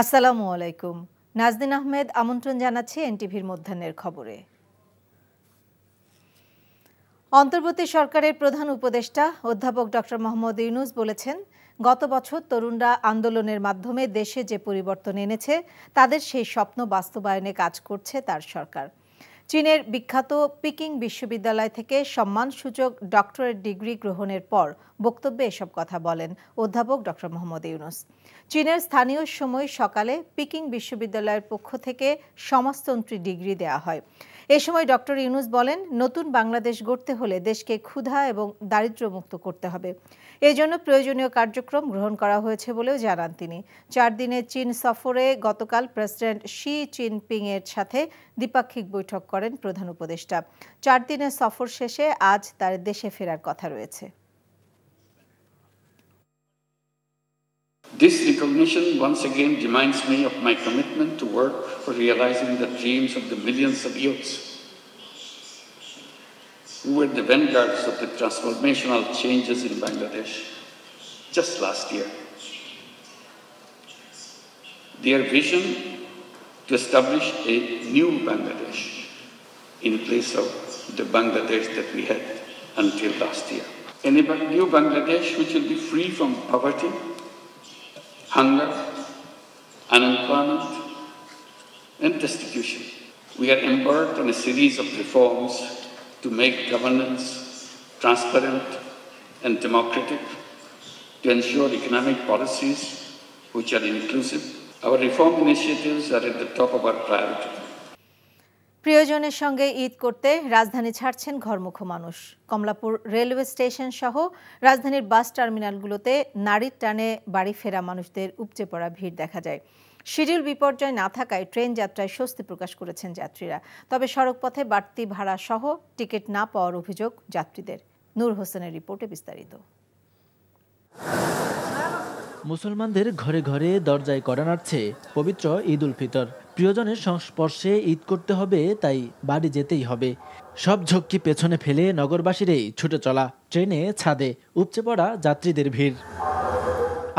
আসসালামু আলাইকুম। নাজনীন আহমেদ আমন্ত্রণ জানাচ্ছি এনটিভির মধ্যাহ্নের খবরে। অন্তর্বর্তী সরকারের প্রধান উপদেষ্টা অধ্যাপক ডক্টর মোহাম্মদ ইউনূস বলেছেন, গত বছর তরুণরা আন্দোলনের মাধ্যমে দেশে যে পরিবর্তন এনেছে তাদের সেই স্বপ্ন বাস্তবায়নে কাজ করছে তার সরকার। চীনের বিখ্যাত পিকিং বিশ্ববিদ্যালয় থেকে সম্মানসূচক ডক্টরেট ডিগ্রি গ্রহণের পর বক্তব্যে এসব কথা বলেন অধ্যাপক ডক্টর মোহাম্মদ ইউনূস। চীনের স্থানীয় সময় সকালে পিকিং বিশ্ববিদ্যালয়ের পক্ষ থেকে সমাজতন্ত্রী ডিগ্রি দেওয়া হয়। এ সময় ডক্টর ইউনূস বলেন, নতুন বাংলাদেশ গড়তে হলে দেশকে ক্ষুধা এবং দারিদ্র্যমুক্ত করতে হবে। এই জন্য প্রয়োজনীয় কার্যক্রম গ্রহণ করা হয়েছে বলেও জানান তিনি। 4 দিনের চীন সফরে গতকাল প্রেসিডেন্ট শি জিনপিং এর সাথে দ্বিপাক্ষিক বৈঠক করেন প্রধান উপদেষ্টা। 4 দিনের সফর শেষে আজ তার দেশে ফেরার কথা রয়েছে। This recognition once again reminds me of my commitment to work for realizing the dreams of the millions of youths who were the vanguards of the transformational changes in Bangladesh just last year. Their vision to establish a new Bangladesh in place of the Bangladesh that we had until last year. A new Bangladesh which will be free from poverty, hunger, unemployment, and destitution. We are embarked on a series of reforms to make governance transparent and democratic, to ensure economic policies which are inclusive. Our reform initiatives are at the top of our priority. প্রিয়জনের সঙ্গে ঈদ করতে রাজধানী ছাড়ছেন ঘরমুখো মানুষ। Kamalapur railway station সহ রাজধানীর বাস টার্মিনালগুলোতে নারীর টানে বাড়ি ফেরা মানুষদের উপচে পড়া ভিড় দেখা যায়। শিডিউল বিপর্যয় না থাকায় ট্রেন যাত্রায় স্বস্তি প্রকাশ করেছেন যাত্রীরা। তবে সড়কপথে বাড়তি ভাড়া সহ টিকিট না পাওয়ার অভিযোগ যাত্রীদের। নূর হোসেনের রিপোর্টে বিস্তারিত। মুসলমানদের ঘরে ঘরে দরজায় কড়া নাড়ছে পবিত্র ঈদ উল ফিতর। প্রিয়জনের সংস্পর্শে ঈদ করতে হবে, তাই বাড়ি যেতেই হবে। সব ঝক্কি পেছনে ফেলে নগরবাসীরই ছুটে চলা। ট্রেনে ছাদে উপচে পড়া যাত্রীদের ভিড়।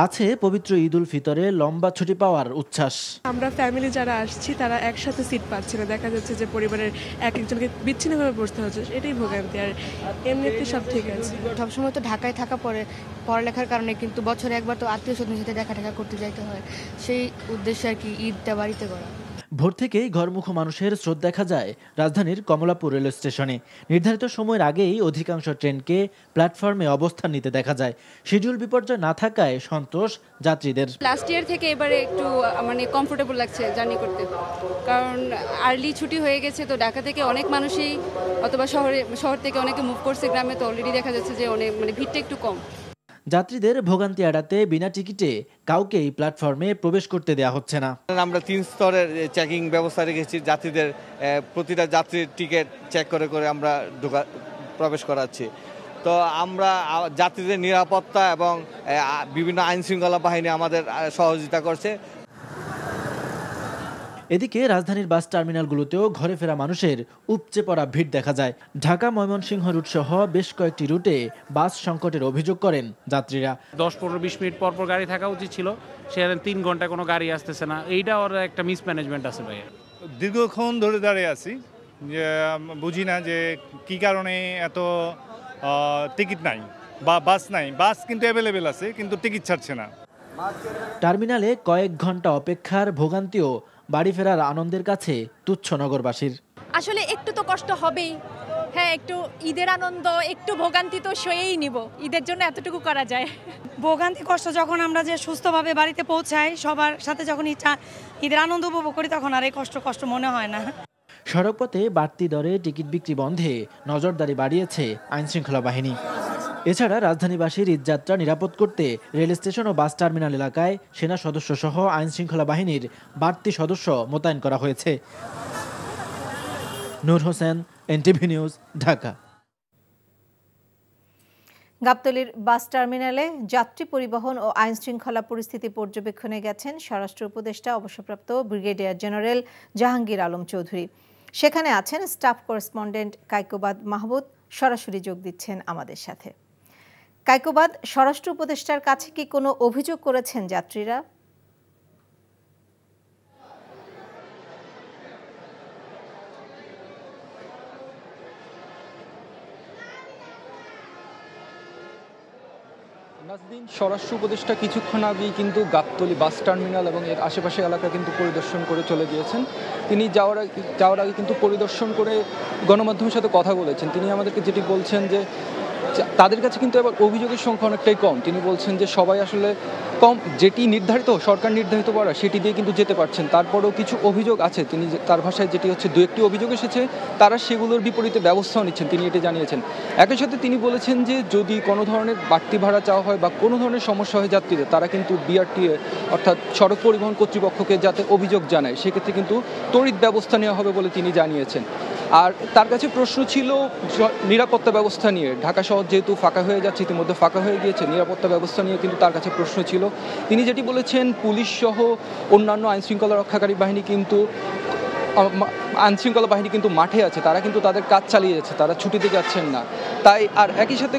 আছে পবিত্র ঈদ উল ফিতরে লম্বা ছুটি পাওয়ার উচ্ছ্বাস। আমরা ফ্যামিলি যারা আসছি তারা একসাথে সিট পাচ্ছে না। দেখা যাচ্ছে যে পরিবারের এক একজনকে বিচ্ছিন্নভাবে বসতে হচ্ছে, এটাই ভোগান্তি। আর এমনিতে সব ঠিক আছে। সবসময় তো ঢাকায় থাকা পড়ালেখার কারণে কিন্তু বছরে একবার তো আত্মীয় স্বজনের সাথে দেখা করতে যাইতে হয়। সেই উদ্দেশ্যে আর কি ঈদটা বাড়িতে করা। ভোর থেকেই ঘরমুখো মানুষের স্রোত দেখা যায় রাজধানীর কমলাপুর রেল স্টেশনে। নির্ধারিত সময়ের আগেই অধিকাংশ ট্রেনকে প্ল্যাটফর্মে অবস্থান নিতে দেখা যায়। শিডিউল বিপর্যয় না থাকায় সন্তোষ যাত্রীদের। লাস্ট ইয়ার থেকে এবারে একটু কমফোর্টেবল লাগছে জার্নি করতে, কারণ আর্লি ছুটি হয়ে গেছে। তো ঢাকা থেকে অনেক মানুষই অথবা শহর থেকে অনেকে মুভ করছে গ্রামে, তো অলরেডি দেখা যাচ্ছে যে অনেক ভিড়টা একটু কম। যাত্রীদের ভোগান্তি এড়াতে বিনা টিকিটে কাউকেই প্ল্যাটফর্মে প্রবেশ করতে দেওয়া হচ্ছে না। আমরা 3 স্তরের চেকিং ব্যবস্থা রেখেছি। যাত্রীদের প্রতিটা যাত্রীর টিকিট চেক করে করে আমরা প্রবেশ করাচ্ছি। তো আমরা যাত্রীদের নিরাপত্তা এবং বিভিন্ন আইন শৃঙ্খলা বাহিনী আমাদের সহযোগিতা করছে। এদিকে রাজধানীর বাস টার্মিনালগুলোতেও ঘরে ফেরা মানুষের উপচে পড়া ভিড় দেখা যায়। ঢাকা ময়মনসিংহ রুট সহ বেশ কয়েকটি রুটে বাস সংকটের অভিযোগ করেন যাত্রীরা। 10-15-20 মিনিট পর পর গাড়ি থাকা উচিত ছিল, সেখানে 3 ঘন্টায় কোনো গাড়ি আসতেছে না। এইটা ওর একটা মিসম্যানেজমেন্ট আছে ভাই। দীর্ঘক্ষণ ধরে দাঁড়িয়ে আছি, বুঝি না যে কি কারণে এত টিকিট নাই বা বাস নাই। বাস কিন্তু অ্যাভেলেবেল আছে, কিন্তু টিকিট ছাড়ছে না। টার্মিনালে কয়েক ঘন্টা অপেক্ষার ভোগান্তিও বাড়ি ফেরার আনন্দের কাছে তুচ্ছ নগরবাসীর। আসলে একটু তো কষ্ট হবেই। হ্যাঁ, একটু ঈদের আনন্দ, একটু ভোগান্তি তো সয়েই নিব। ঈদের জন্য এতটুকু করা যায়। ভোগান্তি কষ্ট যখন আমরা যে সুস্থভাবে বাড়িতে পৌঁছাই, সবার সাথে যখন ঈদের আনন্দ উপভোগ করি, তখন আর এই কষ্ট মনে হয় না। সড়কপথে বাড়তি দরে টিকিট বিক্রি বন্ধে নজরদারি বাড়িয়েছে আইনশৃঙ্খলা বাহিনী। এছাড়া রাজধানীবাসীর ঈদযাত্রা নিরাপদ করতে রেল স্টেশন ও বাস টার্মিনাল এলাকায় সেনা সদস্য সহ আইনশৃঙ্খলা বাহিনীর বাড়তি সদস্য মোতায়েন করা হয়েছে। নূর হোসেন, এনটিভি নিউজ, ঢাকা। গাবতলীর বাস টার্মিনালে যাত্রী পরিবহন ও আইনশৃঙ্খলা পরিস্থিতি পর্যবেক্ষণে গেছেন স্বরাষ্ট্র উপদেষ্টা অবসরপ্রাপ্ত ব্রিগেডিয়ার জেনারেল জাহাঙ্গীর আলম চৌধুরী। সেখানে আছেন স্টাফ করেসপন্ডেন্ট কায়কোবাদ মাহমুদ। সরাসরি যোগ দিচ্ছেন আমাদের সাথে। কায়কোবাদ, স্বরাষ্ট্র উপদেষ্টার কাছে কি কোনো অভিযোগ করেছেন যাত্রীরা? নাজনীন, স্বরাষ্ট্র উপদেষ্টা কিছুক্ষণ আগেই কিন্তু গাবতলী বাস টার্মিনাল এবং এর আশেপাশে এলাকা কিন্তু পরিদর্শন করে চলে গিয়েছেন। তিনি যাওয়ার আগে কিন্তু পরিদর্শন করে গণমাধ্যমের সাথে কথা বলেছেন। তিনি আমাদেরকে যেটি বলছেন যে তাদের কাছে কিন্তু এবার অভিযোগের সংখ্যা অনেকটাই কম। তিনি বলছেন যে সবাই আসলে কম যেটি নির্ধারিত সরকার নির্ধারিত করা সেটি দিয়ে কিন্তু যেতে পারছেন। তারপরেও কিছু অভিযোগ আছে, তিনি তার ভাষায় যেটি হচ্ছে 2-1টি অভিযোগ এসেছে, তারা সেগুলোর বিপরীতে ব্যবস্থাও নিচ্ছেন, তিনি এটি জানিয়েছেন। একই সাথে তিনি বলেছেন যে যদি কোনো ধরনের বাড়তি ভাড়া চাওয়া হয় বা কোনো ধরনের সমস্যা হয় যাত্রীদের, তারা কিন্তু বিআরটিএ অর্থাৎ সড়ক পরিবহন কর্তৃপক্ষকে যাতে অভিযোগ জানায় সেক্ষেত্রে কিন্তু তড়িৎ ব্যবস্থা নেওয়া হবে বলে তিনি জানিয়েছেন। আর তার কাছে প্রশ্ন ছিল নিরাপত্তা ব্যবস্থা নিয়ে। ঢাকা শহর যেহেতু ফাঁকা হয়ে যাচ্ছে, ইতিমধ্যে ফাঁকা হয়ে গিয়েছে, নিরাপত্তা ব্যবস্থা নিয়ে কিন্তু তার কাছে প্রশ্ন ছিল। তিনি যেটি বলেছেন, পুলিশ সহ অন্যান্য আইনশৃঙ্খলা রক্ষাকারী বাহিনী কিন্তু মাঠে আছে, তারা কিন্তু তাদের কাজ চালিয়ে যাচ্ছে, তারা ছুটিতে যাচ্ছেন না। তাই আর একই সাথে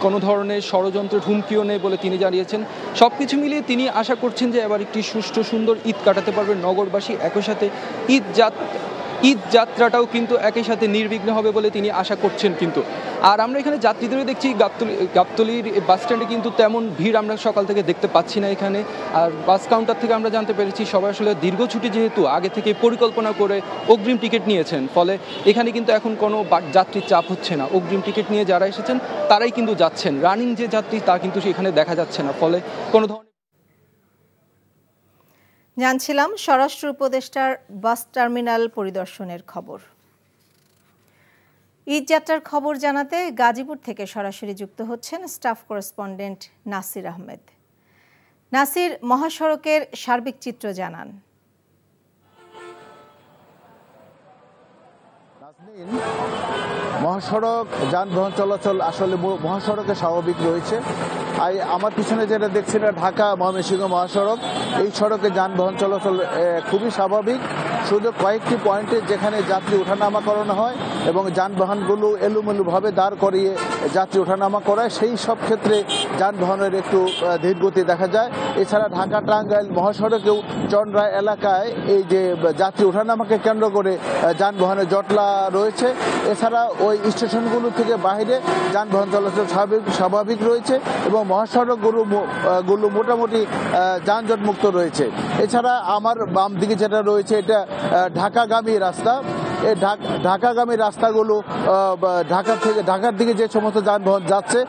কোনো ধরনের ষড়যন্ত্রের হুমকিও নেই বলে তিনি জানিয়েছেন। সব কিছু মিলিয়ে তিনি আশা করছেন যে এবার একটি সুষ্ঠু সুন্দর ঈদ কাটাতে পারবে নগরবাসী। একই সাথে ঈদ যাত্রাটাও কিন্তু একই সাথে নির্বিঘ্ন হবে বলে তিনি আশা করছেন। কিন্তু আর আমরা এখানে যাত্রীদেরও দেখছি, গাবতলীর বাস স্ট্যান্ডে কিন্তু তেমন ভিড় আমরা সকাল থেকে দেখতে পাচ্ছি না এখানে। আর বাস কাউন্টার থেকে আমরা জানতে পেরেছি সবাই আসলে দীর্ঘ ছুটি যেহেতু আগে থেকে পরিকল্পনা করে অগ্রিম টিকিট নিয়েছেন, ফলে এখানে কিন্তু এখন কোনো যাত্রীর চাপ হচ্ছে না। অগ্রিম টিকিট নিয়ে যারা এসেছেন তারাই কিন্তু যাচ্ছেন, রানিং যে যাত্রী তা কিন্তু এখানে দেখা যাচ্ছে না, ফলে কোনো ধরনের। জানছিলাম স্বরাষ্ট্র উপদেষ্টার বাস টার্মিনাল পরিদর্শনের খবর। ঈদ যাত্রার খবর জানাতে গাজীপুর থেকে সরাসরি যুক্ত হচ্ছেন স্টাফ করেসপন্ডেন্ট নাসির আহমেদ। নাসির, মহাসড়কের সার্বিক চিত্র জানান। মহাসড়ক যানবাহন চলাচল আসলে মহাসড়কে স্বাভাবিক রয়েছে। আমার পিছনে যেটা দেখছি না, ঢাকা ময়মনসিংহ মহাসড়ক, এই সড়কে যানবাহন চলাচল খুবই স্বাভাবিক। শুধু কয়েকটি পয়েন্টে যেখানে যাত্রী ওঠানামা করানো হয় এবং যানবাহনগুলো এলোমেলোভাবে দাঁড় করিয়ে যাত্রী ওঠানামা করায়, সেই সব ক্ষেত্রে যানবাহনের একটু ধীরগতি দেখা যায়। এছাড়া ঢাকা টাঙ্গাইল মহাসড়কেও চন্দ্রা এলাকায় এই যে যাত্রী ওঠানামাকে কেন্দ্র করে যানবাহনের জটলা রয়েছে। এছাড়া ওই স্টেশনগুলো থেকে বাইরে যানবাহন চলাচল স্বাভাবিক রয়েছে এবং মহাসড়কগুলো মোটামুটি যানজট মুক্ত রয়েছে। এছাড়া আমার বাম দিকে যেটা রয়েছে এটা ঢাকাগামী রাস্তা। এই ঢাকাগামী রাস্তাগুলো ঢাকার দিকে যে সমস্ত যানবাহন যাচ্ছে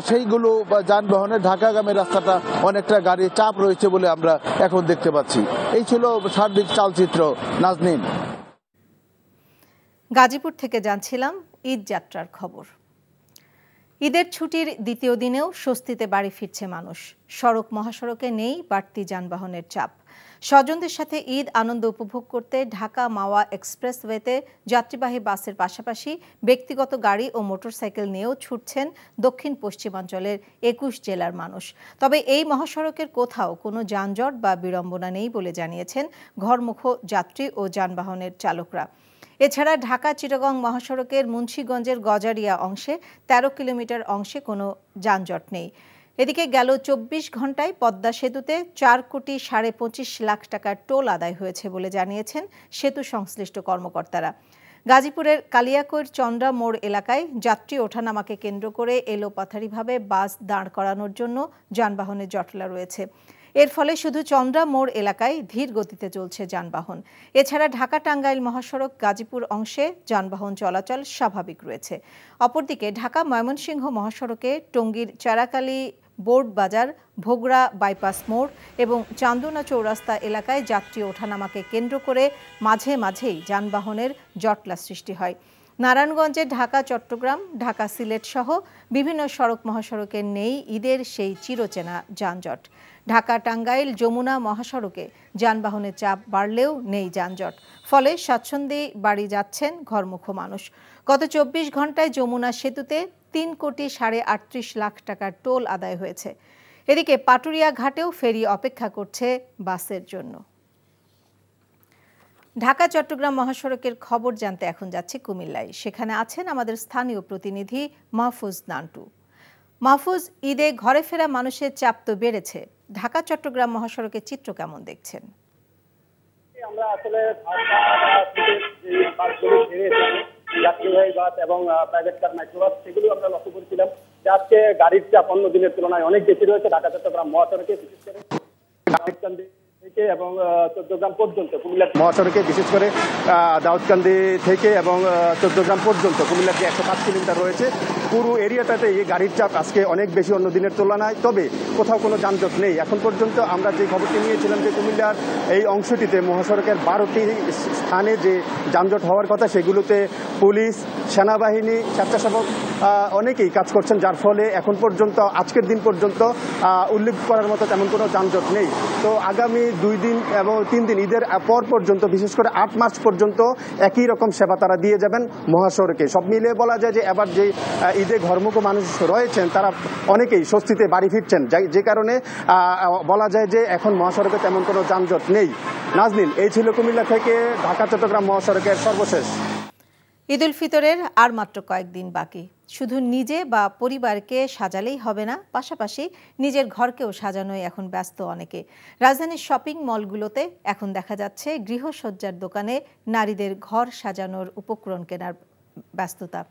সেইগুলো যানবাহনের ঢাকাগামী রাস্তাটা অনেকটা গাড়ির চাপ রয়েছে বলে আমরা এখন দেখতে পাচ্ছি। এই ছিল সার্বিক চালচিত্র। নাজনীন, গাজীপুর থেকে জানছিলাম ঈদ যাত্রার খবর। ঈদের ছুটির দ্বিতীয় দিনেও স্বস্তিতে বাড়ি ফিরছে মানুষ। সড়ক মহাসড়কে নেই বাড়তি যানবাহনের চাপ। স্বজনদের সাথে ঈদ আনন্দ উপভোগ করতে ঢাকা মাওয়া এক্সপ্রেসওয়েতে যাত্রীবাহী বাসের পাশাপাশি ব্যক্তিগত গাড়ি ও মোটরসাইকেল নিয়েও ছুটছেন দক্ষিণ পশ্চিমাঞ্চলের 21 জেলার মানুষ। তবে এই মহাসড়কের কোথাও কোনো যানজট বা বিড়ম্বনা নেই বলে জানিয়েছেন ঘরমুখ যাত্রী ও যানবাহনের চালকরা। এছাড়া ঢাকা চিটাগং মহাসড়কের মুন্সিগঞ্জের গজারিয়া অংশে 13 কিলোমিটার অংশে কোনো যানজট নেই। এদিকে গেল 24 ঘন্টায় পদ্মা সেতুতে 4,25 লাখ টাকার টোল আদায় হয়েছে বলে জানিয়েছেন সেতু সংশ্লিষ্ট কর্মকর্তারা। গাজীপুরের কালিয়াকৈর চন্দ্রা মোড় এলাকায় যাত্রী ওঠানামাকে কেন্দ্র করে এলোপাথারিভাবে বাস দাঁড় করানোর জন্য যানবাহনের জটলা রয়েছে। এর ফলে শুধু চন্দ্রা মোড় এলাকায় ধীর গতিতে চলছে যানবাহন। এছাড়া ঢাকা টাঙ্গাইল মহাসড়ক গাজীপুর অংশে যানবাহন চলাচল স্বাভাবিক রয়েছে। অপরদিকে ঢাকা ময়মনসিংহ মহাসড়কে টঙ্গীর চারাকালী বোর্ড বাজার, ভোগড়া বাইপাস মোড় এবং চান্দনা চৌরাস্তা এলাকায় যাত্রী ওঠানামাকে কেন্দ্র করে মাঝে মাঝেই যানবাহনের জটলা সৃষ্টি হয়। নারায়ণগঞ্জে ঢাকা চট্টগ্রাম, ঢাকা সিলেট সহ বিভিন্ন সড়ক মহাসড়কে নেই ঈদের সেই চিরচেনা যানজট। ঢাকা টাঙ্গাইল যমুনা মহাসড়কে যানবাহনের চাপ বাড়লেও নেই যানজট, ফলে স্বাচ্ছন্দ্যে বাড়ি যাচ্ছেন ঘরমুখ মানুষ। গত 24 ঘন্টায় যমুনা সেতুতে 3,38 লাখ টাকার টোল আদায় হয়েছে। এদিকে পাটুরিয়া ঘাটেও ফেরি অপেক্ষা করছে বাসের জন্য। ঢাকা চট্টগ্রাম মহাসড়কের খবর জানতে এখন যাচ্ছি কুমিল্লায়। সেখানে আছেন আমাদের স্থানীয় প্রতিনিধি মাহফুজ নান্টু। মাহফুজ, ঈদে ঘরে ফেরা মানুষের চাপ তো বেড়েছে, ঢাকা চট্টগ্রাম মহাসড়কের চিত্র কেমন দেখছেন? আমরা আসলে যাত্রীবাহী বাস এবং প্রাইভেট কার মাইক্রোবাস সেগুলো আমরা লক্ষ্য করেছিলাম আজকে গাড়ির চাপ অন্য দিনের তুলনায় অনেক বেশি রয়েছে ঢাকা চট্টগ্রাম মহাসড়কে, বিশেষ করে দাউদকান্দি থেকে এবং চট্টগ্রাম পর্যন্ত কুমিল্লা মহাসড়কে, বিশেষ করে দাউদকান্দি থেকে এবং চট্টগ্রাম পর্যন্ত কুমিল্লার যে 105 কিলোমিটার রয়েছে পুরো এরিয়াটাতে এই গাড়ির চাপ আজকে অনেক বেশি অন্য দিনের তুলনায়। তবে কোথাও কোনো যানজট নেই। এখন পর্যন্ত আমরা যে খবরটি নিয়েছিলাম যে কুমিল্লার এই অংশটিতে মহাসড়কের 12টি স্থানে যে যানজট হওয়ার কথা সেগুলোতে পুলিশ, সেনাবাহিনী, স্বেচ্ছাসেবক অনেকেই কাজ করছেন, যার ফলে এখন পর্যন্ত আজকের দিন পর্যন্ত উল্লেখ করার মতো তেমন কোনো যানজট নেই। তো আগামী 2 দিন এবং 3 দিন ঈদের পর পর্যন্ত, বিশেষ করে 8 মার্চ পর্যন্ত একই রকম সেবা তারা দিয়ে যাবেন মহাসড়কে। সব মিলিয়ে বলা যায় যে এবার যে ঈদে ঘরমুখো মানুষ রয়েছেন তারা অনেকেই স্বস্তিতে বাড়ি ফিরছেন, যে কারণে বলা যায় যে এখন মহাসড়কে তেমন কোনো যানজট নেই। নাজনীন, এই ছিল কুমিল্লা থেকে ঢাকা চট্টগ্রাম মহাসড়কের সর্বশেষ। ঈদ উল ফিতরের আর মাত্র কয়েকদিন বাকি। শুধু নিজে বা পরিবারকে সাজালেই হবে না, পাশাপাশি নিজের ঘরকেও সাজানোয় এখন ব্যস্ত অনেকে। রাজধানীর শপিং মলগুলোতে এখন দেখা যাচ্ছে গৃহসজ্জার দোকানে নারীদের ঘর সাজানোর উপকরণ কেনার ব্যস্ততা।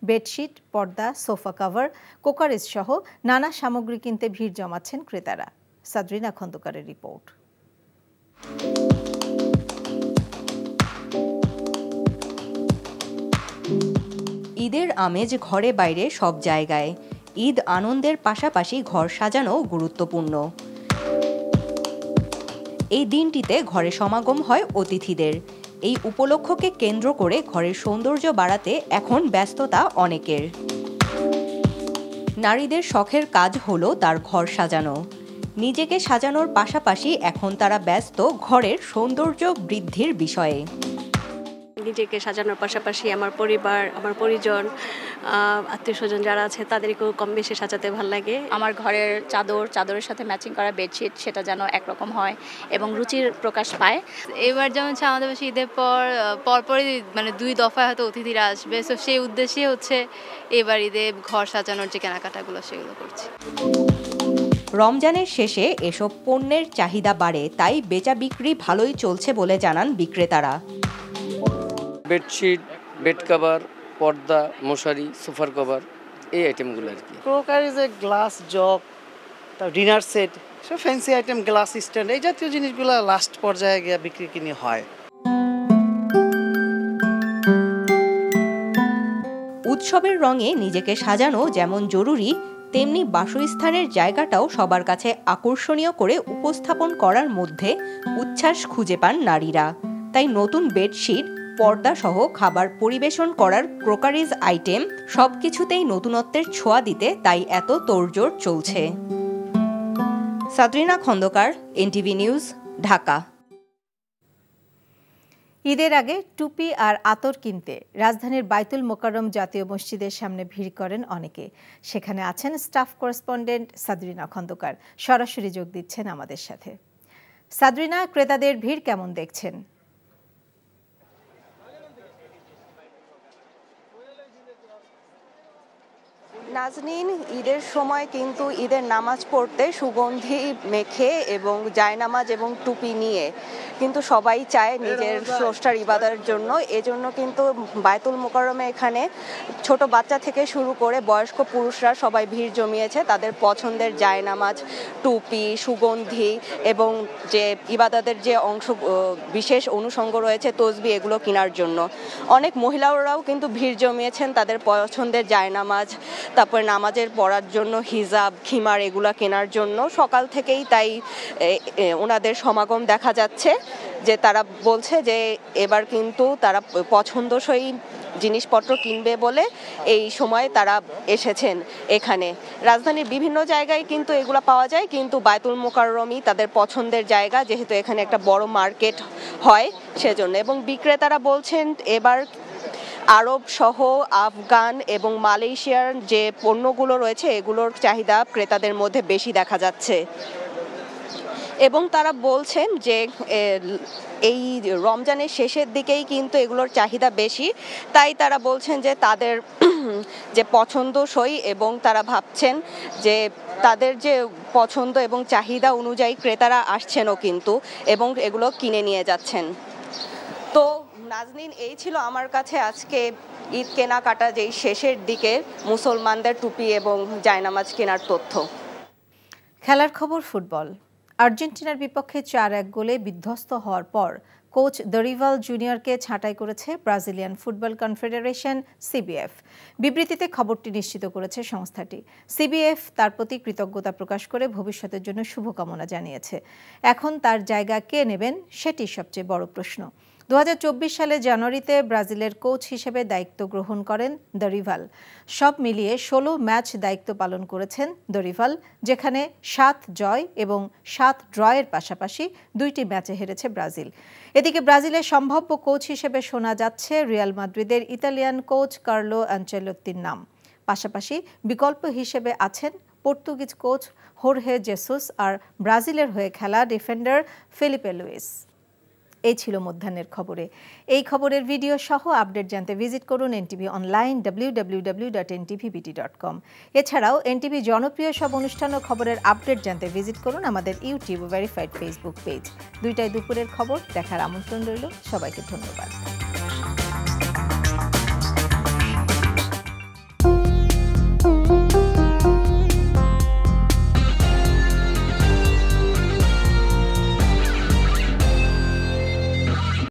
বেডশিট, পর্দা, সোফা কভার, কোকারিজ সহ নানা সামগ্রী কিনতে ভিড় জমাচ্ছেন ক্রেতারা। সাদরিনা খন্দকারের রিপোর্ট। ঈদের আমেজ ঘরে বাইরে সব জায়গায়। ঈদ আনন্দের পাশাপাশি ঘর সাজানো গুরুত্বপূর্ণ। এই দিনটিতে ঘরে সমাগম হয় অতিথিদের। এই উপলক্ষকে কেন্দ্র করে ঘরের সৌন্দর্য বাড়াতে এখন ব্যস্ততা অনেকের। নারীদের শখের কাজ হলো তার ঘর সাজানো। নিজেকে সাজানোর পাশাপাশি এখন তারা ব্যস্ত ঘরের সৌন্দর্য বৃদ্ধির বিষয়ে। নিজেকে সাজানোর পাশাপাশি আমার পরিবার, আমার পরিজন, আত্মীয় স্বজন যারা আছে তাদেরকেও কম বেশি সাজাতে ভালো লাগে। আমার ঘরের চাদরের সাথে ম্যাচিং করা বেডশিট সেটা যেন একরকম হয় এবং রুচির প্রকাশ পায়। এবার যেমন আমাদের বেশি ঈদের পরপরই মানে 2 দফায় হয়তো অতিথিরা আসবে, সো সেই উদ্দেশ্যে হচ্ছে এবার ঈদে ঘর সাজানোর যে কেনাকাটাগুলো সেগুলো করছি। রমজানের শেষে এসব পণ্যের চাহিদা বাড়ে, তাই বেচা বিক্রি ভালোই চলছে বলে জানান বিক্রেতারা। বেডশিট, বেড কভার, পর্দা, মশারি, সোফার কভার, এই আইটেমগুলো আর কি। ক্রোকারিজে গ্লাস জগ, ডিনার সেট, সব ফ্যান্সি আইটেম, গ্লাস স্ট্যান্ড, এই জাতীয় জিনিসগুলো লাস্ট পর্যায়ে গিয়ে বিক্রি কিনে হয়। উৎসবের রঙে নিজেকে সাজানো যেমন জরুরি, তেমনি বাসস্থানের জায়গাটাও সবার কাছে আকর্ষণীয় করে উপস্থাপন করার মধ্যে উচ্ছ্বাস খুঁজে পান নারীরা। তাই নতুন বেডশিট, পর্দা সহ খাবার পরিবেশন করার ক্রোকারিজ আইটেম সবকিছুতেই নতুনত্বের ছোঁয়া দিতে তাই এত তোড়জোড় চলছে। সাদরিনা খন্দকার, এনটিভি নিউজ, ঢাকা। ঈদের আগে টুপি আর আতর কিনতে রাজধানীর বায়তুল মোকাররম জাতীয় মসজিদের সামনে ভিড় করেন অনেকে। সেখানে আছেন স্টাফ করেসপন্ডেন্ট সাদরিনা খন্দকার, সরাসরি যোগ দিচ্ছেন আমাদের সাথে। সাদরিনা, ক্রেতাদের ভিড় কেমন দেখছেন? নাজনীন, ঈদের সময় কিন্তু ঈদের নামাজ পড়তে সুগন্ধি মেখে এবং জায়নামাজ এবং টুপি নিয়ে কিন্তু সবাই চায় নিজের স্রষ্টার ইবাদতের জন্য। এজন্য কিন্তু বায়তুল মোকাররমে এখানে ছোট বাচ্চা থেকে শুরু করে বয়স্ক পুরুষরা সবাই ভিড় জমিয়েছে তাদের পছন্দের জায়নামাজ, টুপি, সুগন্ধি এবং যে ইবাদতের যে অংশ বিশেষ অনুষঙ্গ রয়েছে তসবি, এগুলো কেনার জন্য। অনেক মহিলারাও কিন্তু ভিড় জমিয়েছেন তাদের পছন্দের জায়নামাজ, তারপরে নামাজের পড়ার জন্য হিজাব, খিমার, এগুলো কেনার জন্য সকাল থেকেই তাই ওনাদের সমাগম দেখা যাচ্ছে। যে তারা বলছে যে এবার কিন্তু তারা পছন্দসই জিনিসপত্র কিনবে বলে এই সময় তারা এসেছেন এখানে। রাজধানীর বিভিন্ন জায়গায় কিন্তু এগুলো পাওয়া যায়, কিন্তু বায়তুল মোকাররমই তাদের পছন্দের জায়গা, যেহেতু এখানে একটা বড় মার্কেট হয় সেজন্য। এবং বিক্রেতারা বলছেন এবার আরব সহ আফগান এবং মালয়েশিয়ার যে পণ্যগুলো রয়েছে এগুলোর চাহিদা ক্রেতাদের মধ্যে বেশি দেখা যাচ্ছে। এবং তারা বলছেন যে এই রমজানের শেষের দিকেই কিন্তু এগুলোর চাহিদা বেশি, তাই তারা বলছেন যে তাদের যে পছন্দসই এবং তারা ভাবছেন যে তাদের যে পছন্দ এবং চাহিদা অনুযায়ী ক্রেতারা আসছেনও কিন্তু এবং এগুলো কিনে নিয়ে যাচ্ছেন। তো নাজনীন, এই ছিল আমার কাছে আজকে ঈদ কেনাকাটা যেই শেষের দিকে মুসলমানদের টুপি এবং জায়নামাজ কেনার তথ্য। খেলার খবর ফুটবল। আর্জেন্টিনার বিপক্ষে 4-1 গোলে বিধ্বস্ত হওয়ার পর কোচ দরিভাল জুনিয়রকে ছাঁটাই করেছে ব্রাজিলিয়ান ফুটবল কনফেডারেশন সিবিএফ। বিবৃতিতে খবরটি নিশ্চিত করেছে সংস্থাটি। সিবিএফ তার প্রতি কৃতজ্ঞতা প্রকাশ করে ভবিষ্যতের জন্য শুভকামনা জানিয়েছে। এখন তার জায়গা কে নেবেন সেটি সবচেয়ে বড় প্রশ্ন। 2024 সালে জানুয়ারিতে ব্রাজিলের কোচ হিসেবে দায়িত্ব গ্রহণ করেন দরিভাল। সব মিলিয়ে 16 ম্যাচ দায়িত্ব পালন করেছেন দরিভাল, যেখানে 7 জয় এবং 7 ড্রয়ের পাশাপাশি 2টি ম্যাচে হেরেছে ব্রাজিল। এদিকে ব্রাজিলের সম্ভাব্য কোচ হিসেবে শোনা যাচ্ছে রিয়াল মাদ্রিদের ইতালিয়ান কোচ কার্লো আনচেলোত্তির নাম। পাশাপাশি বিকল্প হিসেবে আছেন পর্তুগিজ কোচ হোর্হে জেসুস আর ব্রাজিলের হয়ে খেলা ডিফেন্ডার ফেলিপে লুইস। এই ছিল মধ্যাহ্নের খবরে। এই খবরের ভিডিও সহ আপডেট জানতে ভিজিট করুন এনটিভি অনলাইন www.ntvbt.com। এছাড়াও এনটিভি জনপ্রিয় সব অনুষ্ঠান ও খবরের আপডেট জানতে ভিজিট করুন আমাদের ইউটিউব ভেরিফাইড ফেসবুক পেজ। 2টায় দুপুরের খবর দেখার আমন্ত্রণ রইল। সবাইকে ধন্যবাদ।